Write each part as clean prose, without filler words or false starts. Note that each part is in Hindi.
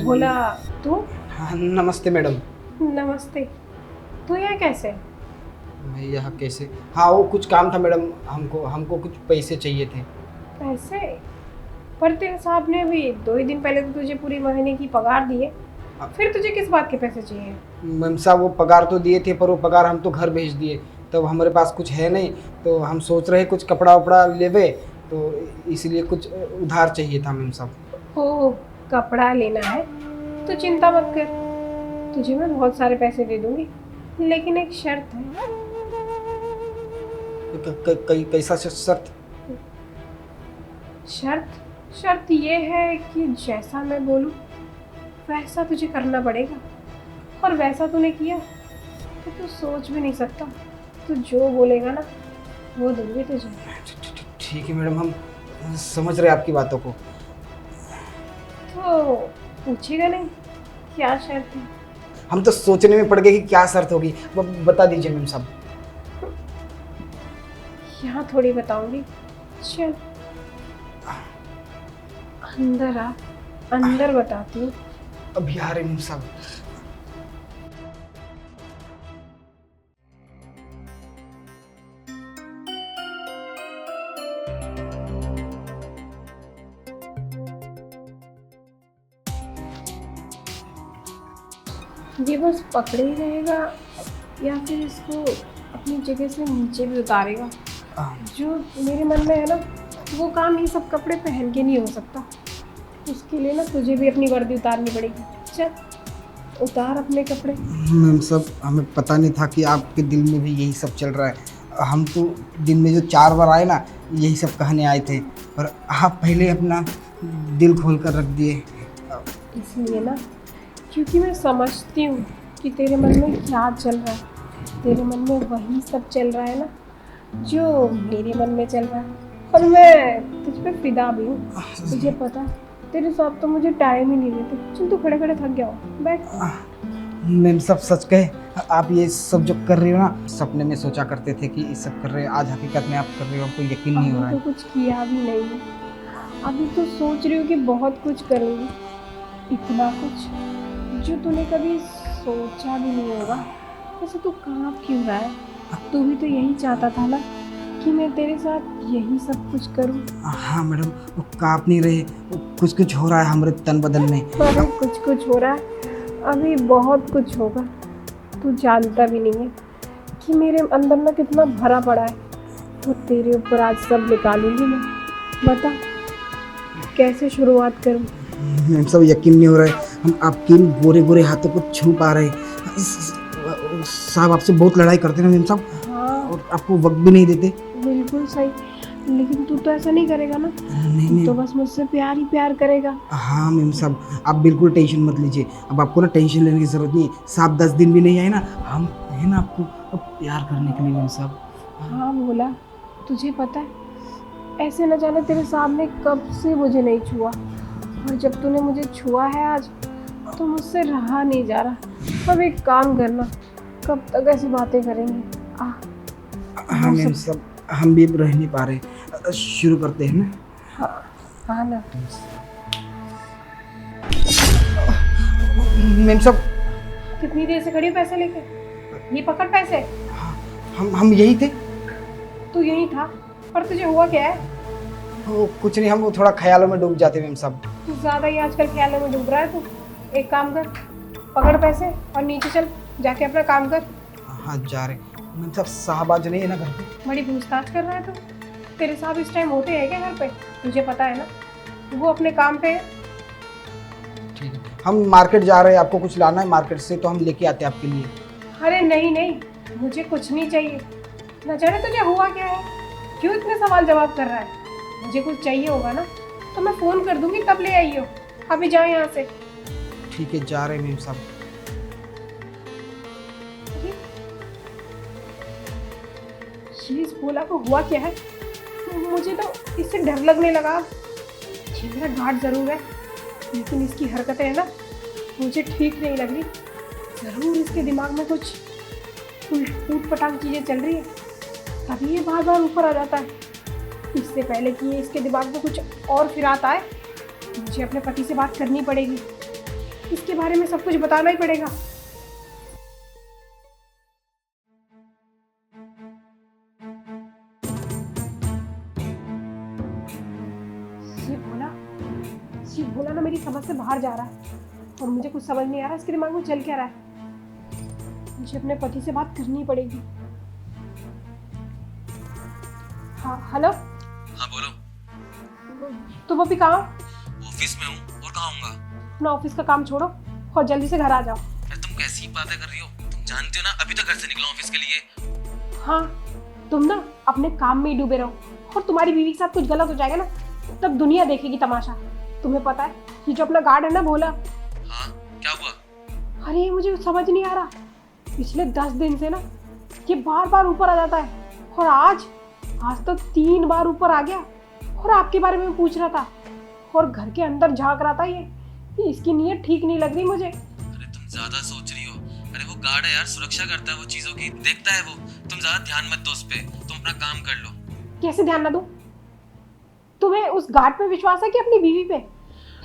भोला, तू? हाँ, नमस्ते मैडम। नमस्ते। तू यहाँ कैसे? मैं यहाँ कैसे? हाँ, वो कुछ काम था मैडम, हमको हमको कुछ पैसे चाहिए थे। पैसे? पर तेरे साहब ने अभी 2 ही दिन पहले तो तुझे पूरी महीने की पगार दी है, फिर तुझे किस बात के पैसे चाहिए? मैम साहब, वो पगार तो दिए थे, पर वो पगार हम तो घर भेज दिए, तब हमारे पास कुछ है नहीं, तो हम सोच रहे कुछ कपड़ा वपड़ा लेवे, तो इसलिए कुछ उधार चाहिए था मैम साहब। ओह, कपड़ा लेना है तो चिंता मत कर, तुझे मैं बहुत सारे पैसे दे दूंगी, लेकिन एक शर्त है। कैसा शर्त? शर्त ये है कि जैसा मैं बोलूं वैसा तुझे करना पड़ेगा, और वैसा तूने किया तो तू सोच भी नहीं सकता, तू जो बोलेगा ना वो दूंगी तुझे। ठीक है मैडम, हम समझ रहे हैं आपकी बातों को। तो पूछेगा नहीं क्या शर्त है? हम तो सोचने में पड़ गए कि क्या शर्त होगी, बता दीजिए मैम साहब। यहाँ थोड़ी बताऊंगी, चल अंदर आ, अंदर बताती हूँ। अभी आ रहे मैम साहब। ये बस पकड़े ही रहेगा या फिर इसको अपनी जगह से नीचे भी उतारेगा? जो मेरे मन में है ना, वो काम ये सब कपड़े पहन के नहीं हो सकता। उसके लिए ना तुझे भी अपनी वर्दी उतारनी पड़ेगी। चल उतार अपने कपड़े। मैम साहब, हमें पता नहीं था कि आपके दिल में भी यही सब चल रहा है। हम तो दिन में जो 4 बार आए ना, यही सब कहने आए थे, पर आप पहले अपना दिल खोल कर रख दिए। इसलिए ना, क्योंकि मैं समझती हूँ कि तेरे मन में क्या चल रहा है। तेरे मन में वही सब चल रहा है ना जो मेरे मन में चल रहा है, और मैं तुझ पे फिदा भी हूँ। तुझे पता है, तेरे साथ तो मुझे टाइम ही नहीं देते। चल तू खड़े खड़े थक गया हो, बैठ। मैम सब सच कहे, आप ये सब जो कर रही हो ना, सपने में सोचा करते थे कि ये सब कर रहे हो, आज हकीकत में आप कर रहे हो, आपको यकीन नहीं हो रहा अभी है। तो कुछ किया भी नहीं है, अभी तो सोच रही हूँ कि बहुत कुछ करूँगी, इतना कुछ जो तूने कभी सोचा भी नहीं होगा। वैसे तू काँप क्यों रहा है? तू भी तो यही चाहता था ना कि मैं तेरे साथ यही सब कुछ करूँ। हाँ मैडम, वो काँप नहीं रहे, कुछ कुछ हो रहा है हमारे तन बदन में। अभी कुछ कुछ हो रहा है, अभी बहुत कुछ होगा। तू जानता भी नहीं है कि मेरे अंदर ना कितना भरा पड़ा है। वो तेरे ऊपर आज सब निकालूंगी मैं। बता कैसे शुरुआत करूँ? मैम सब यकीन नहीं हो रहा है, हम आपके इन गोरे गोरे हाथों को छू पा रहे हैं। साहब आपसे बहुत लड़ाई करते हैं मैम साहब, हाँ और आपको वक्त भी नहीं देते। बिल्कुल सही, लेकिन तू तो ऐसा नहीं करेगा ना। नहीं तो बस मुझसे प्यार ही प्यार करेगा। हाँ मैम साहब, आप बिल्कुल टेंशन मत लीजिए, अब आपको ना टेंशन लेने की ज़रूरत नहीं है। साहब 10 दिन भी नहीं आए ना, हम है ना आपको अब प्यार करने के लिए मैम साहब। हाँ भोला, तुझे पता है, ऐसे न जाने तेरे सामने कब से मुझे नहीं छुआ, और जब तूने मुझे छुआ है आज तो मुझसे रहा नहीं जा रहा। अब एक काम करना, कब तक ऐसी बातें करेंगे? हाँ मैम साहब, हम भी रह नहीं पा रहे, शुरू करते हैं ना। हाँ ना। मैम साहब, कितनी देर से खड़ी हो पैसे लेके? ये पकड़ पैसे। हम यही थे। तू यही था, पर तुझे हुआ क्या है? वो कुछ नहीं, हम वो थोड़ा ख्यालों में डूब जाते मैम साहब। तू ज़्यादा ही आजकल ख्यालों में डूब रहा है। तू एक काम कर, पकड़ पैसे और नीचे चल, जाके अपना काम कर। हाँ जा रहे मैम साहब, साहब आज नहीं है ना घर पे। बड़ी पूछताछ कर रहा है तू। तेरे साहब इस टाइम होते हैं क्या घर पे? तुझे पता है ना, वो अपने काम पे है। ठीक है, हम मार्केट जा रहे हैं, आपको कुछ लाना है मार्केट से तो हम लेके आते हैं आपके लिए। अरे नहीं नहीं, मुझे कुछ नहीं चाहिए। न जाने तुझे हुआ क्या है, क्यों इतने सवाल जवाब कर रहा है? मुझे कुछ चाहिए होगा ना तो मैं फ़ोन कर दूंगी, तब ले आइयो। अभी जाओ यहाँ से। ठीक है, जा रहे हैं मैम साहब। ये इस भोला को हुआ क्या है? मुझे तो इससे डर लगने लगा। ये मेरा घाट ज़रूर है, लेकिन इसकी हरकतें हैं ना, मुझे ठीक नहीं लग रही। ज़रूर इसके दिमाग में कुछ ऊट पटांग चीज़ें चल रही है, तभी ये बार बार ऊपर आ जाता है। इससे पहले कि ये इसके दिमाग में कुछ और फिर आता है, मुझे अपने पति से बात करनी पड़ेगी। इसके बारे में सब कुछ बताना ही पड़ेगा। शिव भोला ना मेरी समझ से बाहर जा रहा है और मुझे कुछ समझ नहीं आ रहा इसके दिमाग में चल क्या रहा है। मुझे अपने पति से बात करनी पड़ेगी। हाँ हेलो। हाँ बोलो। तुम अभी कहाँ? ऑफिस में हूँ, और कहाँ होऊंगा? अपना ऑफिस का काम छोड़ो और जल्दी से घर आ जाओ। अरे तुम कैसी बातें कर रही हो? तुम जानती हो ना अभी तो घर से निकला ऑफिस के लिए। हाँ तुम ना अपने काम में ही डूबे रहो और तुम्हारी बीवी के साथ कुछ गलत हो जाएगा ना तब दुनिया देखेगी तमाशा। तुम्हें पता है ये जो अपना गार्ड है ना भोला। हाँ क्या हुआ? अरे मुझे समझ नहीं आ रहा, पिछले 10 दिन से ना ये बार बार ऊपर आ जाता है और आज तो 3 बार ऊपर आ गया और आपके बारे में पूछ रहा था और घर के अंदर झांक रहा था। ये इसकी नीयत ठीक नहीं लग रही मुझे। अरे तुम ज्यादा सोच रही हो। अरे वो गार्ड है यार, सुरक्षा करता है वो चीजों की, देखता है वो। तुम ज्यादा ध्यान मत दो उस पे, तुम अपना काम कर लो। कैसे ध्यान ना दूं? तुम्हें उस गार्ड पे विश्वास है कि अपनी बीवी पे?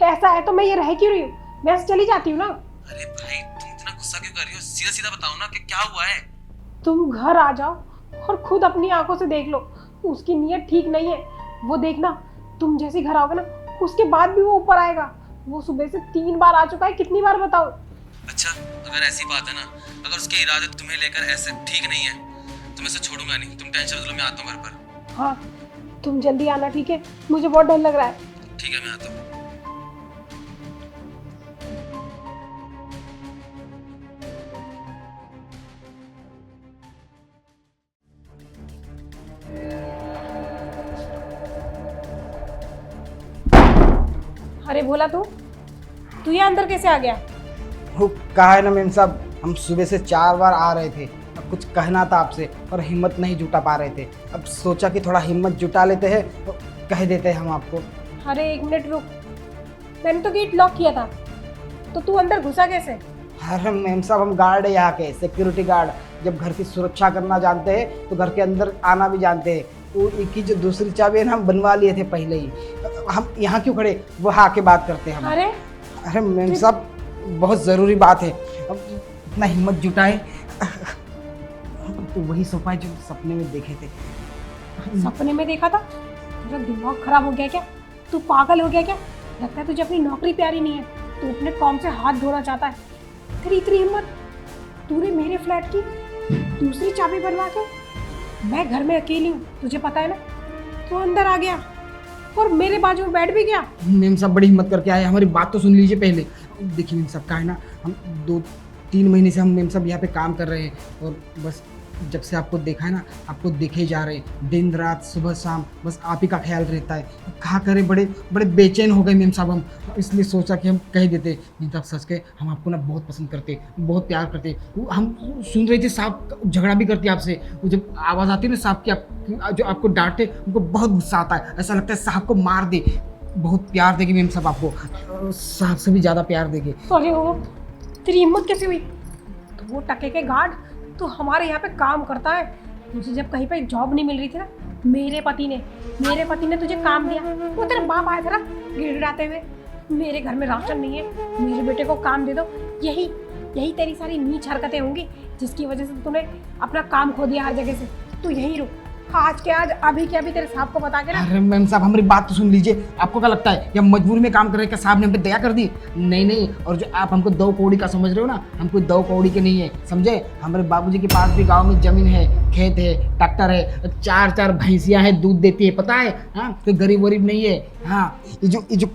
ऐसा है तो मैं ये रह क्यों रही हूँ? मैं चली जाती हूँ ना। अरे भाई तुम इतना गुस्सा क्यों कर रही हो? सीधा सीधा बताओ ना कि क्या हुआ है। तुम घर आ जाओ और खुद अपनी आंखों से देख लो, उसकी नीयत ठीक नहीं है। वो देखना तुम जैसे घर आओगे ना उसके बाद भी वो ऊपर आएगा। वो सुबह से 3 बार आ चुका है, कितनी बार बताओ? अच्छा अगर ऐसी बात है ना, अगर उसके इरादे तुम्हें लेकर ऐसे ठीक नहीं है तो मैं इसे छोड़ूंगा नहीं। तुम टेंशन मत लो, मैं आता हूँ घर पर। हाँ तुम जल्दी आना, ठीक है? मुझे बहुत डर लग रहा है। ठीक है मैं आता हूँ। अरे भोला तू यहाँ अंदर कैसे आ गया? वो कहा है ना मेम साहब, हम सुबह से 4 बार आ रहे थे। अब कुछ कहना था आपसे और हिम्मत नहीं जुटा पा रहे थे। अब सोचा कि थोड़ा हिम्मत जुटा लेते हैं तो कह देते हैं हम आपको। अरे 1 मिनट रुक, मैंने तो गेट लॉक किया था तो तू अंदर घुसा कैसे? अरे मेम साहब हम गार्ड है यहाँ के, सिक्योरिटी गार्ड। जब घर की सुरक्षा करना जानते हैं तो घर के अंदर आना भी जानते हैं। वो इनकी जो दूसरी चाबी है ना हम बनवा लिए थे पहले ही। हम यहाँ क्यों खड़े, वो आके बात करते हैं हम। अरे मेम साहब बहुत ज़रूरी बात है, अब इतना हिम्मत जुटाए। तो वही सोफा जो सपने में देखे थे। सपने में देखा था? तेरा दिमाग खराब हो गया क्या? तू पागल हो गया क्या? लगता है तुझे अपनी नौकरी प्यारी नहीं है, तू अपने कॉम से हाथ धोना चाहता है। तेरी इतनी हिम्मत, तूने मेरे फ्लैट की दूसरी चाबी बनवा के, मैं घर में अकेली हूँ तुझे पता है ना, तो अंदर आ गया और मेरे बाजू में बैठ भी गया। मेम साहब बड़ी हिम्मत करके आए, हमारी बात तो सुन लीजिए पहले। देखिए मेम साहब, का है ना हम 2-3 महीने से हम मेम साहब यहाँ पे काम कर रहे हैं और बस जब से आपको देखा है ना, आपको देखे जा रहे हैं दिन रात सुबह शाम, बस आप ही का ख्याल रहता है। कहा करें, बड़े बड़े बेचैन हो गए मेम साहब हम, इसलिए सोचा कि हम कह देते। नहीं तब सच के हम आपको ना बहुत पसंद करते, बहुत प्यार करते। हम सुन रहे थे साहब झगड़ा भी करते आपसे, वो जब आवाज़ आती है ना साहब की, जो आपको डांटे, उनको बहुत गुस्सा आता है, ऐसा लगता है साहब को मार दे। बहुत प्यार देगी मेम साहब आपको, साहब से भी ज़्यादा प्यार देगी। अरे वो तेरी हिम्मत कैसे हुई? तो वो टके के गार्ड तो हमारे यहाँ पे काम करता है। मुझे जब कहीं पे जॉब नहीं मिल रही थी ना, मेरे पति ने तुझे काम दिया। वो तेरे बाप आया था ना गिड़गिड़ाते हुए, मेरे घर में राशन नहीं है, मेरे बेटे को काम दे दो। यही तेरी सारी नीच हरकतें होंगी जिसकी वजह से तूने अपना काम खो दिया हर जगह से। तू यहीं रुक, आज के आज अभी के अभी तेरे साहब को बता के ना। अरे मैम साहब हमारी बात तो सुन लीजिए। आपको क्या लगता है या मजबूरी में काम कर रहे हैं? क्या साहब ने हम पे दया कर दी? नहीं। और जो आप हमको 2 कौड़ी का समझ रहे हो ना, हमको 2 कौड़ी के नहीं है, समझे? हमारे बाबूजी के पास भी गांव में जमीन है, खेत है, ट्रैक्टर है, 4 भैंसियाँ हैं, दूध देती है, पता है? हाँ, कोई गरीब वरीब नहीं है। हाँ, ये जो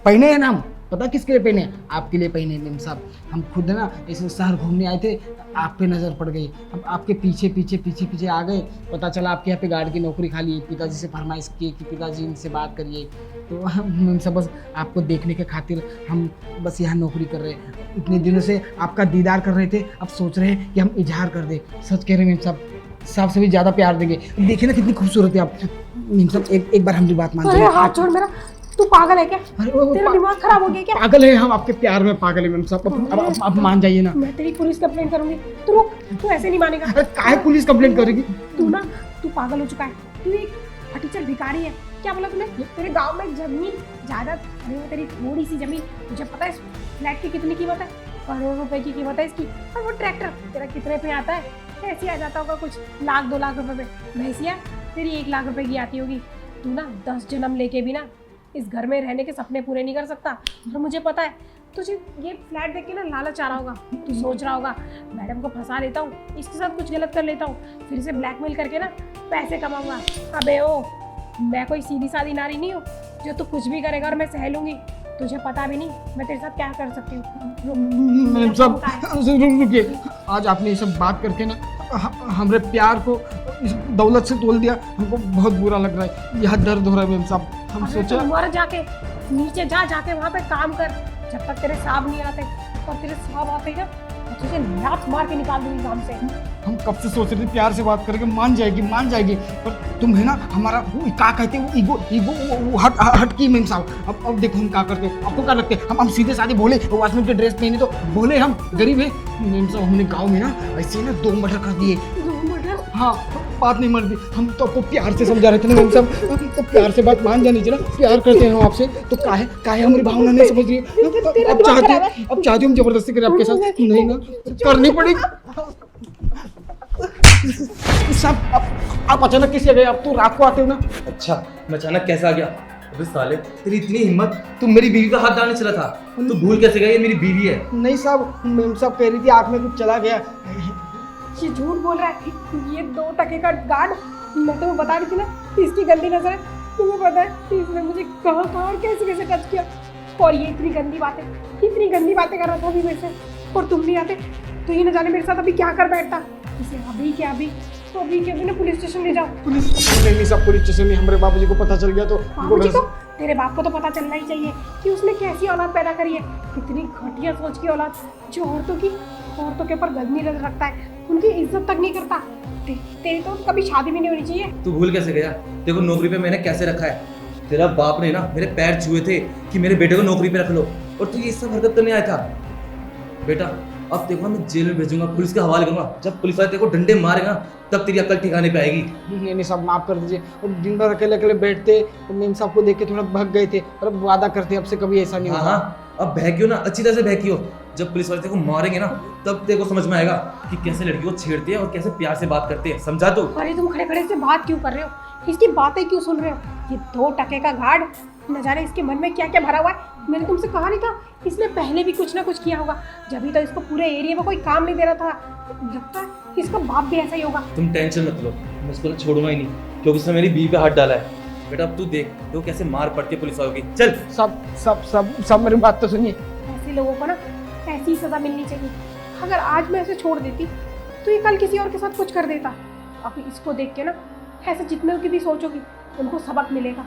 पहने हैं ना हम, पता किसके लिए पहने? आपके लिए पहने मेम साहब। हम खुद ना ऐसे शहर घूमने आए थे, आप पे नज़र पड़ गई, हम आपके पीछे आ गए। पता चला आपके यहाँ पे गार्ड की नौकरी खाली है। पिताजी से फरमाइश की कि पिताजी इनसे बात करिए, तो हम सब बस आपको देखने के खातिर हम बस यहाँ नौकरी कर रहे हैं। इतने दिनों से आपका दीदार कर रहे थे, अब सोच रहे हैं कि हम इजहार कर दें। सच कह रहे हैं मेम साहब, साहब से भी ज़्यादा प्यार देंगे। देखिए ना कितनी खूबसूरत है आप मेम साहब। एक बार हमारी बात मान लीजिए। हाथ छोड़ मेरा, तू पागल है क्या? तेरा दिमाग खराब हो गया क्या? पागल है हम, आपके प्यार में पागल है मैम साहब। अब मान जाइए ना। मैं तेरी पुलिस कंप्लेंट करूंगी। तू रुक, तू ऐसे नहीं मानेगा। काहे पुलिस कंप्लेंट करेगी? तू पागल हो चुका है। तू एक फटीचर भिखारी है। क्या बोला तूने? तेरे गांव में जमीन जायदाद, अरे वो तेरी थोड़ी सी जमीन, तुझे पता है फ्लैट की कितनी कीमत है? करोड़ रुपए की कीमत है इसकी। और वो ट्रैक्टर तेरा कितने पे आता है? ऐसे आ जाता होगा कुछ 1-2 लाख रुपए में। भैंसिया तेरी 1 लाख रुपए की आती होगी। तू ना 10 जन्म लेके भी ना इस घर में रहने के सपने पूरे नहीं कर सकता। और मुझे पता है तुझे ये फ्लैट देख के ना लालच आ रहा होगा। तू सोच रहा होगा मैडम को फंसा लेता हूँ, इसके साथ कुछ गलत कर लेता हूँ, फिर इसे ब्लैकमेल करके ना पैसे कमाऊंगा। अबे ओ, मैं कोई सीधी सादी नारी नहीं हूँ जो तू कुछ भी करेगा और मैं सह लूंगी। तुझे पता भी नहीं मैं तेरे साथ क्या कर सकती हूँ। मैम साहब रुकिए, आज आपने ये सब बात करके ना हमारे प्यार को इस दौलत से तोल दिया। हमको बहुत बुरा लग रहा है, यह दर्द हो रहा है मैम साहब। हम सोचा मर जाके नीचे जाके वहाँ पे काम कर जब तक तेरे साहब नहीं आते। और तेरे साहब आते ही ना मैं तुझे लात मार के निकाल दूंगी काम से। हम कब से सोच रहे थे प्यार से बात करके मान जाएगी, पर तुम है ना हमारा वो क्या कहते हैं वो ईगो वो हट की मैम साहब। अब देखो हम क्या करते हैं, आपको क्या लगता है हम सीधे साधे बोले वॉचमैन के ड्रेस पहने तो बोले हम गरीब है मैम साहब। हमने गाँव में ना ऐसे ना 2 मर्डर कर दिए। 2 मर्डर? हाँ, बात नहीं मर्दी, हम तो आपको प्यार से समझा रहे थे ना मैम साहब। तो प्यार से बात मान जानी चाहिए ना, प्यार करते हैं हम आपसे तो काहे हमारी भावना नहीं समझ रही है। अब चाहती हम जबरदस्ती करें आपके साथ? नहीं ना, करनी पड़ेगी। सब आप अचानक कैसे गए? आप तो रात को आते हो ना। अच्छा, मैं अचानक कैसे आ गया? अबे साले, तेरी इतनी हिम्मत, तू मेरी बीवी का हाथ डालने चला था। तू भूल कैसे गया ये मेरी बीवी है? नहीं साहब, मैम साहब कह रही थी आँख में कुछ चला गया। ये झूठ बोल रहा है। ये 2 टके का गार्ड, मैं तुम्हें बता रही थी ना इसकी गंदी नजर है। तुम्हें पता है कि इसने मुझे कहाँ और कैसे टच किया। और ये इतनी गंदी बातें कर रहा था अभी मेरे से। और तुम नहीं आते तो ये न जाने मेरे साथ अभी क्या कर बैठता। इसे अभी के अभी ना पुलिस स्टेशन ले जाओ। पुलिस नहीं सब पुलिस स्टेशन में हमारे बाबूजी को पता चल गया तो बाबूजी को? तेरे बाप को तो पता चलना ही चाहिए कि उसने कैसी औलाद पैदा करी है। इतनी घटिया सोच की औलाद जो औरतों के ऊपर गंदी नजर रखता है, उनकी इज्जत तक नहीं करता। तेरी तो कभी शादी भी नहीं होनी चाहिए। तू भूल कैसे गया? देखो नौकरी पे मैंने कैसे रखा है। तेरा बाप ने ना मेरे पैर छुए थे कि मेरे बेटे को नौकरी पे रख लो, और तू ये सब हरकत करने आया था। बेटा अब देखो मैं जेल में भेजूंगा, पुलिस के हवाले करूंगा। जब पुलिस वाले तेरे को डंडे मारेगा तब तेरी अकल ठिकाने पे आएगी। नहीं सब माफ कर दीजिए। और दिन भर अकेले बैठते तो मैम साहब को देख के थोड़ा भग गए थे, और अब वादा करते अब से कभी ऐसा नहीं होगा। हाँ, अब बहकियो ना, अच्छी तरह से बहकियो। जब पुलिस वाले तेरे को मारेंगे ना तब तेरे को समझ में आएगा कि कैसे लड़की को छेड़ते हैं और कैसे प्यार से बात करते हैं। समझा तू? अरे तुम खड़े से बात क्यों कर रहे हो? इसकी बातें क्यों सुन रहे हो? ये 2 टके का गार्ड, न जाने इसके मन में क्या क्या भरा हुआ है। मैंने तुमसे कहा नहीं था इसने पहले भी कुछ ना कुछ किया होगा, जब तो इसको पूरे एरिया में कोई काम नहीं दे रहा था। लगता है इसका बाप भी ऐसा ही होगा। तुम टेंशन मत लो, मैं इसको ना छोड़ूंगा ही नहीं, क्योंकि उसने मेरी बीवी पे हाथ डाला है। बेटा अब तू देख तो कैसे मार पड़ती है पुलिस वालों की। चल सब मेरी बात तो सुनिए। ऐसे लोगों को ना ऐसी सजा मिलनी चाहिए। अगर आज मैं ऐसे छोड़ देती तो ये कल किसी और के साथ कुछ कर देता। अब इसको देख के ना ऐसे जितने की भी सोचोगी उनको सबक मिलेगा।